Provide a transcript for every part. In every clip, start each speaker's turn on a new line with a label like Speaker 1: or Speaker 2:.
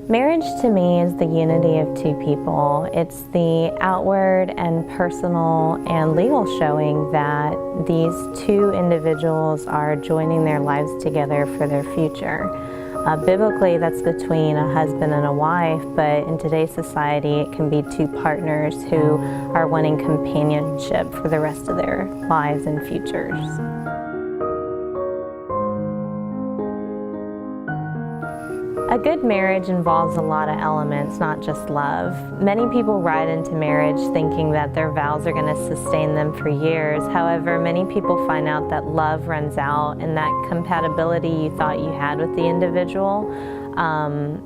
Speaker 1: Marriage to me is the unity of two people. It's the outward and personal and legal showing that these two individuals are joining their lives together for their future. Biblically, that's between a husband and a wife, but in today's society, it can be two partners who are wanting companionship for the rest of their lives and futures. A good marriage involves a lot of elements, not just love. Many people ride into marriage thinking that their vows are going to sustain them for years. However, many people find out that love runs out and that compatibility you thought you had with the individual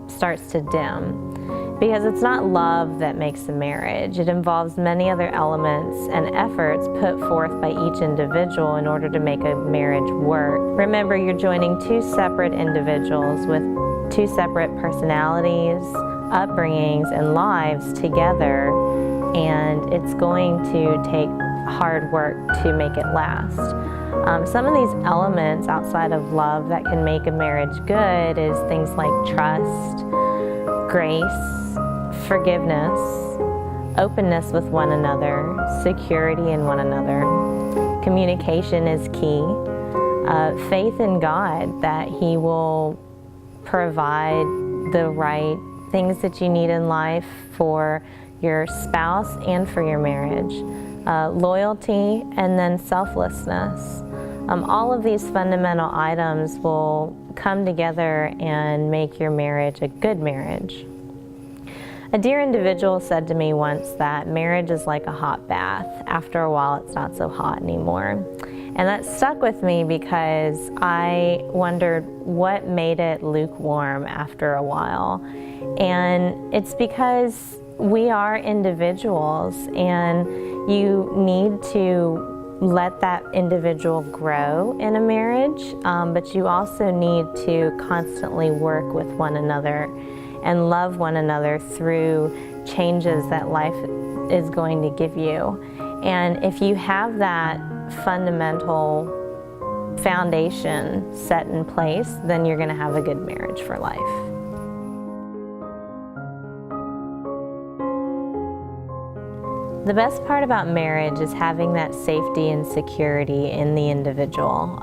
Speaker 1: starts to dim. Because it's not love that makes a marriage. It involves many other elements and efforts put forth by each individual in order to make a marriage work. Remember, you're joining two separate individuals with two separate personalities, upbringings, and lives together, and it's going to take hard work to make it last. Some of these elements outside of love that can make a marriage good is things like trust, grace, forgiveness, openness with one another, security in one another. Communication is key. Faith in God that He will provide the right things that you need in life for your spouse and for your marriage. Loyalty, and then selflessness. All of these fundamental items will come together and make your marriage a good marriage. A dear individual said to me once that marriage is like a hot bath. After a while, it's not so hot anymore. And that stuck with me because I wondered what made it lukewarm after a while. And it's because we are individuals and you need to let that individual grow in a marriage, but you also need to constantly work with one another and love one another through changes that life is going to give you. And if you have that fundamental foundation set in place, then you're going to have a good marriage for life. The best part about marriage is having that safety and security in the individual.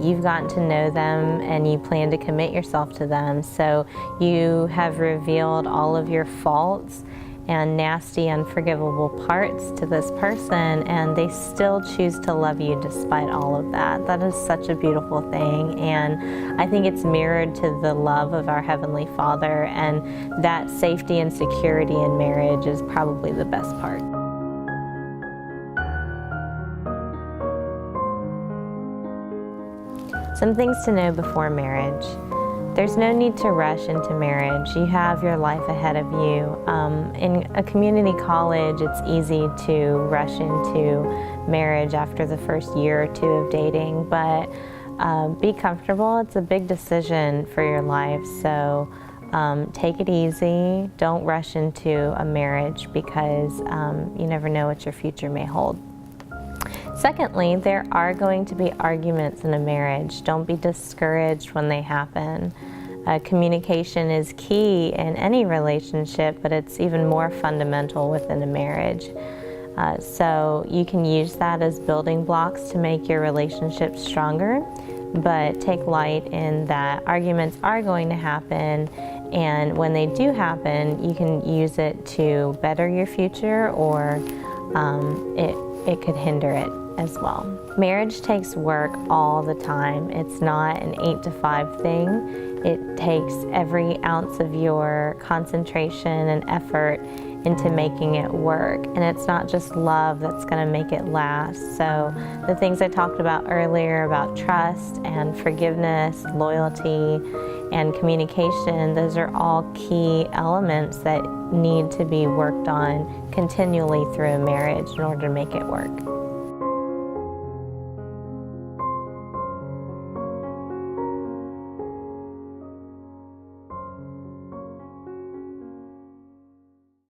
Speaker 1: You've gotten to know them and you plan to commit yourself to them, so you have revealed all of your faults and nasty, unforgivable parts to this person, and they still choose to love you despite all of that. That is such a beautiful thing, and I think it's mirrored to the love of our Heavenly Father, and that safety and security in marriage is probably the best part. Some things to know before marriage. There's no need to rush into marriage. You have your life ahead of you. In a community college, it's easy to rush into marriage after the first year or two of dating, but be comfortable. It's a big decision for your life, so take it easy. Don't rush into a marriage because you never know what your future may hold. Secondly, there are going to be arguments in a marriage. Don't be discouraged when they happen. Communication is key in any relationship, but it's even more fundamental within a marriage. So you can use that as building blocks to make your relationship stronger, but take light in that arguments are going to happen, and when they do happen, you can use it to better your future, or it could hinder it as well. Marriage takes work all the time. It's not an 8 to 5 thing. It takes every ounce of your concentration and effort into making it work. And it's not just love that's going to make it last. So the things I talked about earlier about trust and forgiveness, loyalty, and communication, those are all key elements that need to be worked on continually through a marriage in order to make it work.